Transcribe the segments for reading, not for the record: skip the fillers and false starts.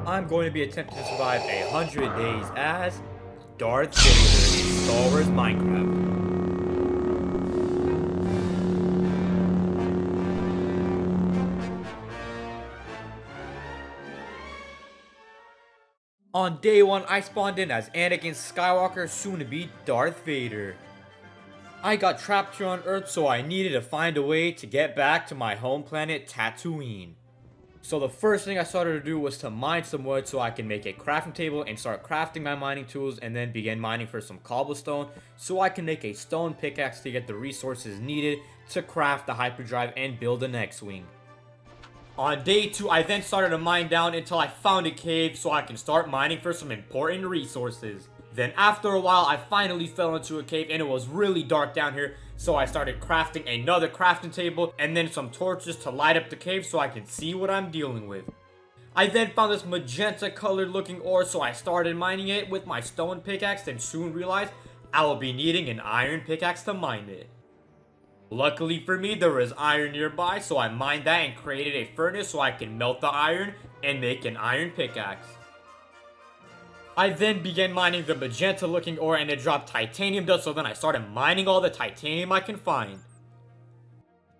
I'm going to be attempting to survive 100 days as Darth Vader in Star Wars Minecraft. On day 1, I spawned in as Anakin Skywalker, soon to be Darth Vader. I got trapped here on Earth, so I needed to find a way to get back to my home planet, Tatooine. So the first thing I started to do was to mine some wood so I can make a crafting table and start crafting my mining tools, and then begin mining for some cobblestone so I can make a stone pickaxe to get the resources needed to craft the hyperdrive and build an X-Wing. On day 2, I then started to mine down until I found a cave so I can start mining for some important resources. Then after a while, I finally fell into a cave and it was really dark down here, so I started crafting another crafting table and then some torches to light up the cave so I can see what I'm dealing with. I then found this magenta colored looking ore, so I started mining it with my stone pickaxe and soon realized I will be needing an iron pickaxe to mine it. Luckily for me, there was iron nearby, so I mined that and created a furnace so I can melt the iron and make an iron pickaxe. I then began mining the magenta looking ore and it dropped titanium dust, so then I started mining all the titanium I can find.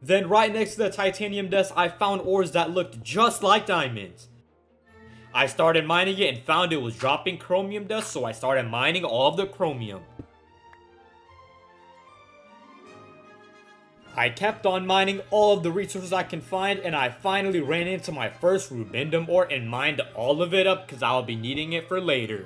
Then right next to the titanium dust, I found ores that looked just like diamonds. I started mining it and found it was dropping chromium dust, so I started mining all of the chromium. I kept on mining all of the resources I can find, and I finally ran into my first rubidium ore and mined all of it up because I'll be needing it for later.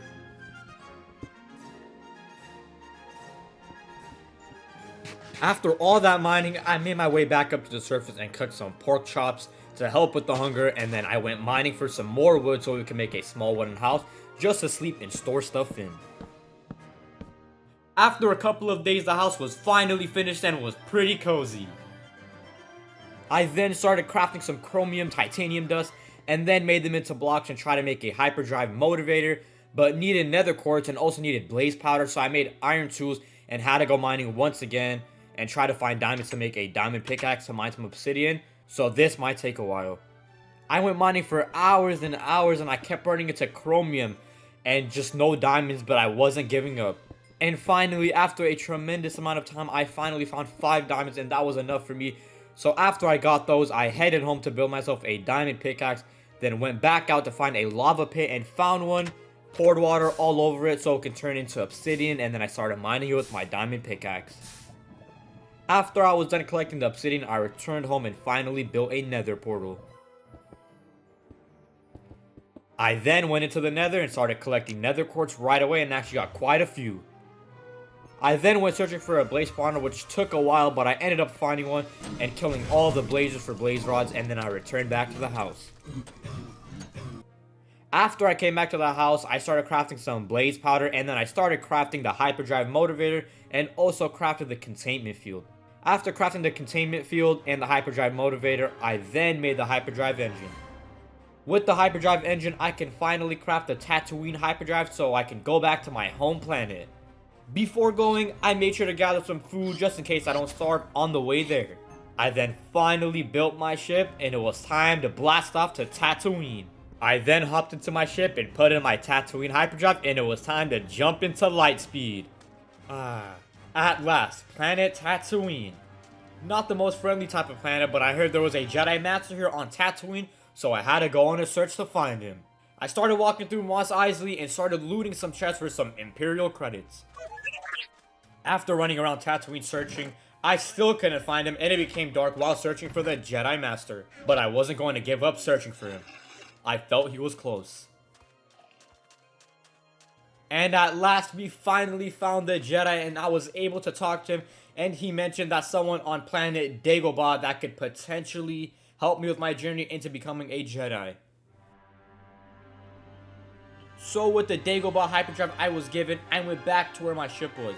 After all that mining, I made my way back up to the surface and cooked some pork chops to help with the hunger, and then I went mining for some more wood so we can make a small wooden house just to sleep and store stuff in. After a couple of days, the house was finally finished and was pretty cozy. I then started crafting some chromium titanium dust and then made them into blocks and tried to make a hyperdrive motivator, but needed nether quartz and also needed blaze powder, so I made iron tools and had to go mining once again and try to find diamonds to make a diamond pickaxe to mine some obsidian, so this might take a while. I went mining for hours and hours and I kept running into chromium and just no diamonds, but I wasn't giving up. And finally, after a tremendous amount of time, I finally found 5 diamonds and that was enough for me. So after I got those, I headed home to build myself a diamond pickaxe, then went back out to find a lava pit and found one, poured water all over it so it can turn into obsidian, and then I started mining it with my diamond pickaxe. After I was done collecting the obsidian, I returned home and finally built a nether portal. I then went into the nether and started collecting nether quartz right away and actually got quite a few. I then went searching for a blaze spawner, which took a while, but I ended up finding one and killing all the blazers for blaze rods, and then I returned back to the house. After I came back to the house, I started crafting some blaze powder, and then I started crafting the hyperdrive motivator and also crafted the containment field. After crafting the containment field and the hyperdrive motivator, I then made the hyperdrive engine. With the hyperdrive engine, I can finally craft the Tatooine hyperdrive so I can go back to my home planet. Before going, I made sure to gather some food just in case I don't starve on the way there. I then finally built my ship and it was time to blast off to Tatooine. I then hopped into my ship and put in my Tatooine hyperdrive and it was time to jump into light speed. At last, planet Tatooine. Not the most friendly type of planet, but I heard there was a Jedi Master here on Tatooine, so I had to go on a search to find him. I started walking through Mos Eisley and started looting some chests for some Imperial credits. After running around Tatooine searching, I still couldn't find him and it became dark while searching for the Jedi Master. But I wasn't going to give up searching for him. I felt he was close. And at last we finally found the Jedi and I was able to talk to him, and he mentioned that someone on planet Dagobah that could potentially help me with my journey into becoming a Jedi. So with the Dagobah hyperdrive I was given, I went back to where my ship was.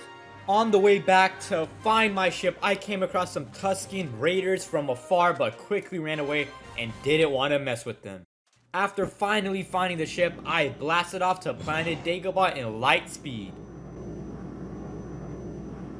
On the way back to find my ship, I came across some Tusken Raiders from afar but quickly ran away and didn't want to mess with them. After finally finding the ship, I blasted off to planet Dagobah in light speed.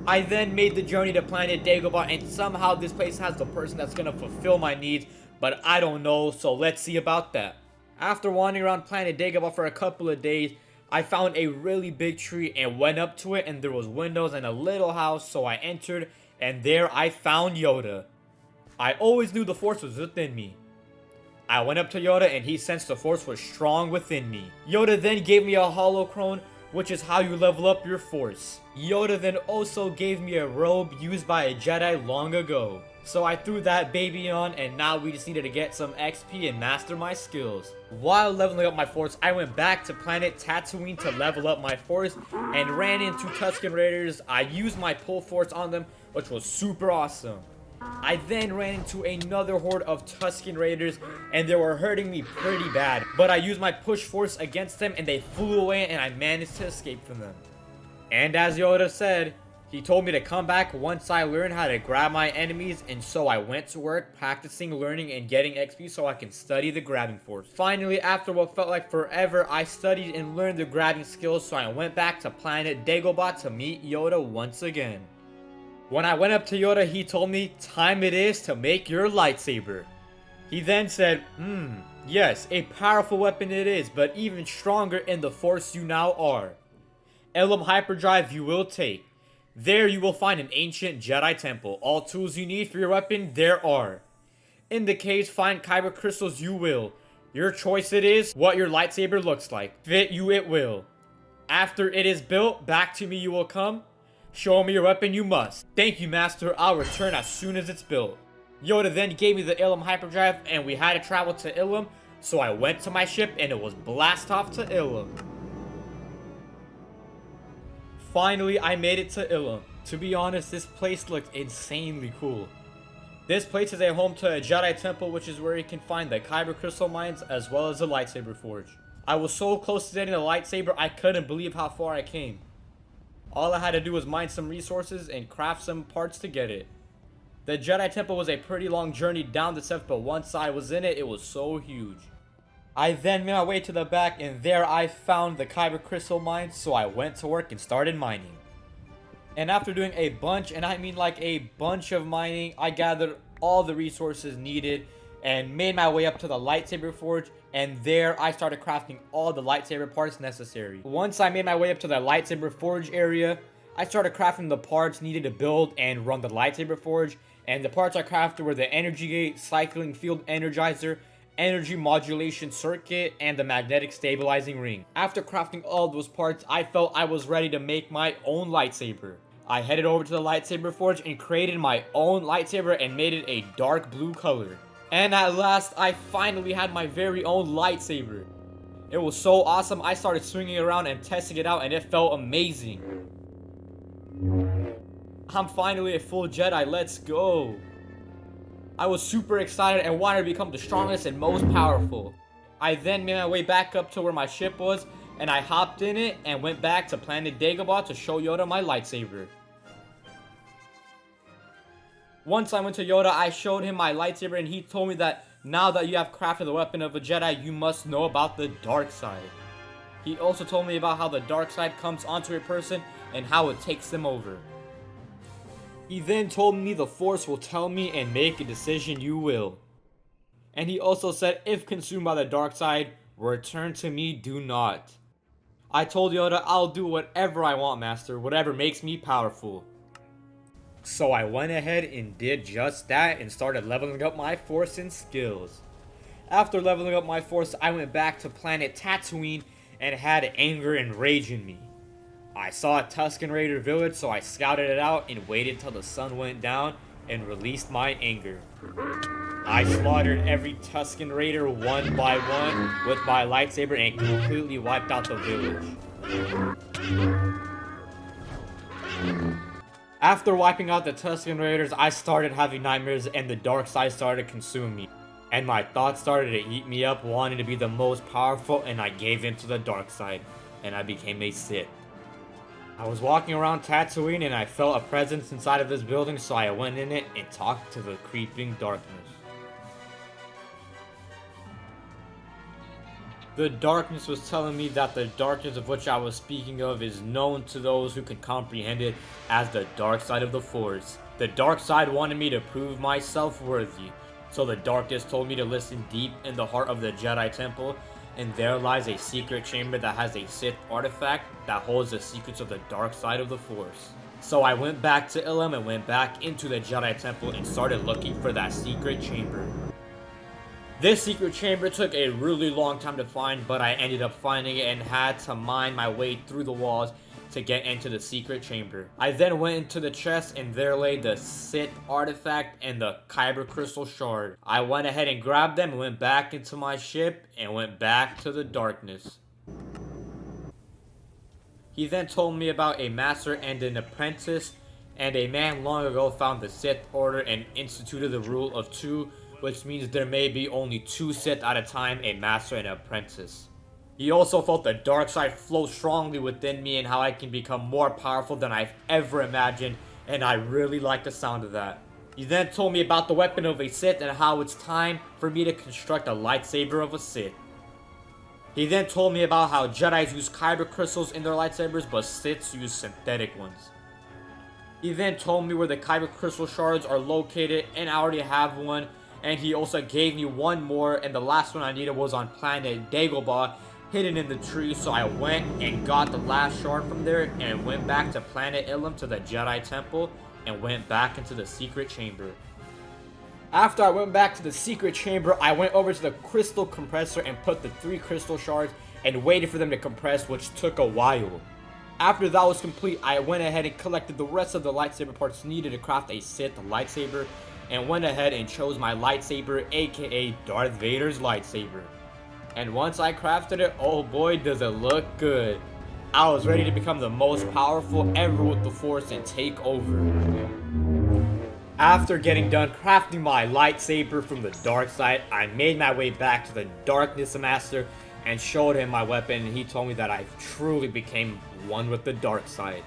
I then made the journey to planet Dagobah, and somehow this place has the person that's gonna fulfill my needs, but I don't know, so let's see about that. After wandering around planet Dagobah for a couple of days, I found a really big tree and went up to it, and there was windows and a little house, so I entered, and there I found Yoda. I always knew the Force was within me. I went up to Yoda and he sensed the Force was strong within me. Yoda then gave me a holocron, which is how you level up your Force. Yoda then also gave me a robe used by a Jedi long ago. So I threw that baby on, and now we just needed to get some XP and master my skills. While leveling up my Force, I went back to planet Tatooine to level up my Force and ran into Tusken Raiders. I used my pull Force on them, which was super awesome. I then ran into another horde of Tusken Raiders, and they were hurting me pretty bad. But I used my push Force against them and they flew away, and I managed to escape from them. And as Yoda said, he told me to come back once I learned how to grab my enemies, and so I went to work practicing learning and getting XP so I can study the grabbing Force. Finally, after what felt like forever, I studied and learned the grabbing skills, so I went back to planet Dagobah to meet Yoda once again. When I went up to Yoda, he told me time it is to make your lightsaber. He then said, yes, a powerful weapon it is, but even stronger in the Force you now are. Elam Hyperdrive you will take. There you will find an ancient Jedi temple. All tools you need for your weapon, there are. In the caves, find kyber crystals you will. Your choice it is what your lightsaber looks like. Fit you it will. After it is built, back to me you will come. Show me your weapon you must. Thank you, Master. I'll return as soon as it's built. Yoda then gave me the Ilum Hyperdrive, and we had to travel to Ilum, so I went to my ship and it was blast off to Ilum. Finally, I made it to Ilum. To be honest, this place looked insanely cool. This place is a home to a Jedi temple, which is where you can find the kyber crystal mines as well as the lightsaber forge. I was so close to getting the lightsaber, I couldn't believe how far I came. All I had to do was mine some resources and craft some parts to get it. The Jedi temple was a pretty long journey down the steps, but once I was in it, it was so huge. I then made my way to the back, and there I found the kyber crystal mines, so I went to work and started mining. And after doing a bunch, and I mean like a bunch of mining, I gathered all the resources needed and made my way up to the lightsaber forge, and there I started crafting all the lightsaber parts necessary. Once I made my way up to the lightsaber forge area, I started crafting the parts needed to build and run the lightsaber forge, and the parts I crafted were the energy gate, cycling field energizer, energy modulation circuit, and the magnetic stabilizing ring. After crafting all those parts, I felt I was ready to make my own lightsaber. I headed over to the lightsaber forge and created my own lightsaber and made it a dark blue color. And at last, I finally had my very own lightsaber. It was so awesome, I started swinging around and testing it out, and it felt amazing. I'm finally a full Jedi, let's go. I was super excited and wanted to become the strongest and most powerful. I then made my way back up to where my ship was, and I hopped in it and went back to planet Dagobah to show Yoda my lightsaber. Once I went to Yoda, I showed him my lightsaber, and he told me that now that you have crafted the weapon of a Jedi, you must know about the dark side. He also told me about how the dark side comes onto a person and how it takes them over. He then told me the Force will tell me and make a decision you will. And he also said if consumed by the dark side, return to me, do not. I told Yoda I'll do whatever I want, Master, whatever makes me powerful. So I went ahead and did just that and started leveling up my Force and skills. After leveling up my Force, I went back to planet Tatooine and had anger and rage in me. I saw a Tusken Raider village, so I scouted it out and waited till the sun went down and released my anger. I slaughtered every Tusken Raider one by one with my lightsaber and completely wiped out the village. After wiping out the Tusken Raiders, I started having nightmares and the dark side started consuming me. And my thoughts started to eat me up, wanting to be the most powerful, and I gave in to the dark side, and I became a Sith. I was walking around Tatooine and I felt a presence inside of this building, so I went in it and talked to the creeping darkness. The darkness was telling me that the darkness of which I was speaking of is known to those who can comprehend it as the dark side of the Force. The dark side wanted me to prove myself worthy. So the darkness told me to listen deep in the heart of the Jedi Temple, and there lies a secret chamber that has a Sith artifact that holds the secrets of the dark side of the Force. So I went back to Ilum and went back into the Jedi Temple and started looking for that secret chamber. This secret chamber took a really long time to find, but I ended up finding it and had to mine my way through the walls to get into the secret chamber. I then went into the chest and there lay the Sith artifact and the Kyber crystal shard. I went ahead and grabbed them and went back into my ship and went back to the darkness. He then told me about a master and an apprentice, and a man long ago found the Sith order and instituted the rule of two, which means there may be only two Sith at a time, a master and an apprentice. He also felt the dark side flow strongly within me and how I can become more powerful than I've ever imagined, and I really like the sound of that. He then told me about the weapon of a Sith and how it's time for me to construct a lightsaber of a Sith. He then told me about how Jedis use Kyber crystals in their lightsabers, but Siths use synthetic ones. He then told me where the Kyber crystal shards are located, and I already have one. And he also gave me one more, and the last one I needed was on planet Dagobah, hidden in the tree. So I went and got the last shard from there and went back to planet Ilum to the Jedi Temple and went back into the secret chamber. After I went back to the secret chamber, I went over to the crystal compressor and put the 3 crystal shards and waited for them to compress, which took a while. After that was complete, I went ahead and collected the rest of the lightsaber parts needed to craft a Sith lightsaber, and went ahead and chose my lightsaber, aka Darth Vader's lightsaber. And once I crafted it, oh boy does it look good. I was ready to become the most powerful ever with the Force and take over. After getting done crafting my lightsaber from the dark side, I made my way back to the Darkness Master and showed him my weapon, and he told me that I truly became one with the dark side.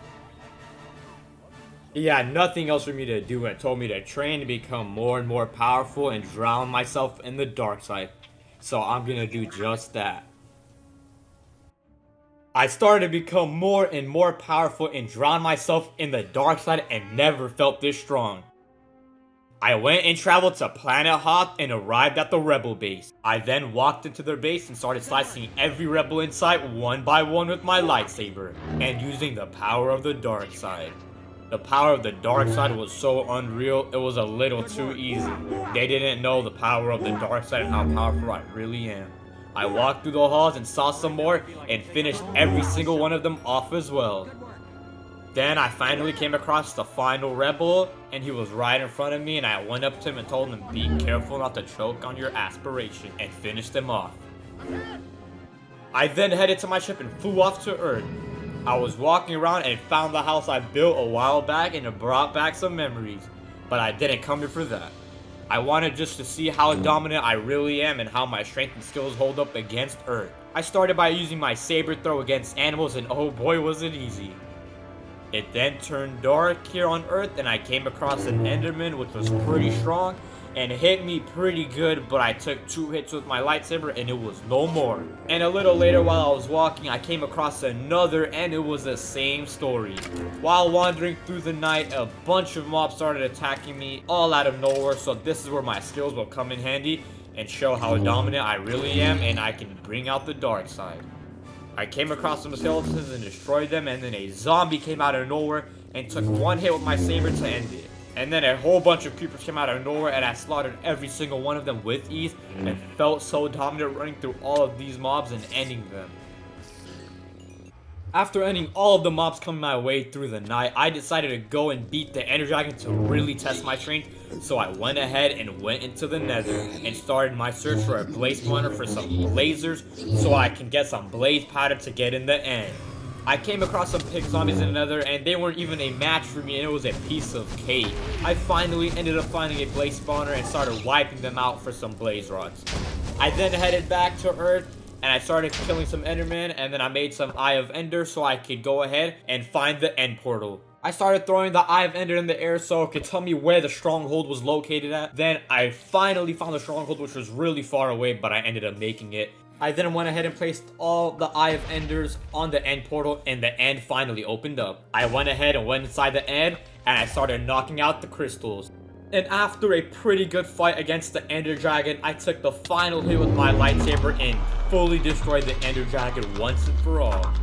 He had nothing else for me to do and told me to train to become more and more powerful and drown myself in the dark side. So I'm gonna do just that. I started to become more and more powerful and drown myself in the dark side and never felt this strong. I went and traveled to Planet Hoth and arrived at the rebel base. I then walked into their base and started slicing every rebel in sight one by one with my lightsaber and using the power of the dark side. The power of the dark side was so unreal, it was a little too easy. They didn't know the power of the dark side and how powerful I really am. I walked through the halls and saw some more and finished every single one of them off as well. Then I finally came across the final rebel, and he was right in front of me, and I went up to him and told him, be careful not to choke on your aspiration, and finished him off. I then headed to my ship and flew off to Earth. I was walking around and found the house I built a while back, and it brought back some memories, but I didn't come here for that. I wanted just to see how dominant I really am and how my strength and skills hold up against Earth. I started by using my saber throw against animals, and oh boy was it easy. It then turned dark here on Earth, and I came across an Enderman, which was pretty strong and hit me pretty good, but I took 2 hits with my lightsaber and it was no more. And a little later while I was walking, I came across another, and it was the same story. While wandering through the night, a bunch of mobs started attacking me all out of nowhere, so this is where my skills will come in handy and show how dominant I really am and I can bring out the dark side. I came across some skeletons and destroyed them, and then a zombie came out of nowhere and took 1 hit with my saber to end it. And then a whole bunch of creepers came out of nowhere, and I slaughtered every single one of them with ease and felt so dominant running through all of these mobs and ending them. After ending all of the mobs coming my way through the night, I decided to go and beat the Ender Dragon to really test my strength, so I went ahead and went into the Nether and started my search for a blaze spawner for some blazers so I can get some blaze powder to get in the end. I came across some pig zombies in the Nether, and they weren't even a match for me, and it was a piece of cake. I finally ended up finding a blaze spawner and started wiping them out for some blaze rods. I then headed back to Earth, and I started killing some Endermen, and then I made some Eye of Ender so I could go ahead and find the end portal. I started throwing the Eye of Ender in the air so it could tell me where the stronghold was located at. Then I finally found the stronghold, which was really far away, but I ended up making it. I then went ahead and placed all the Eye of Enders on the end portal, and the end finally opened up. I went ahead and went inside the end, and I started knocking out the crystals. And after a pretty good fight against the Ender Dragon, I took the final hit with my lightsaber and fully destroyed the Ender Dragon once and for all.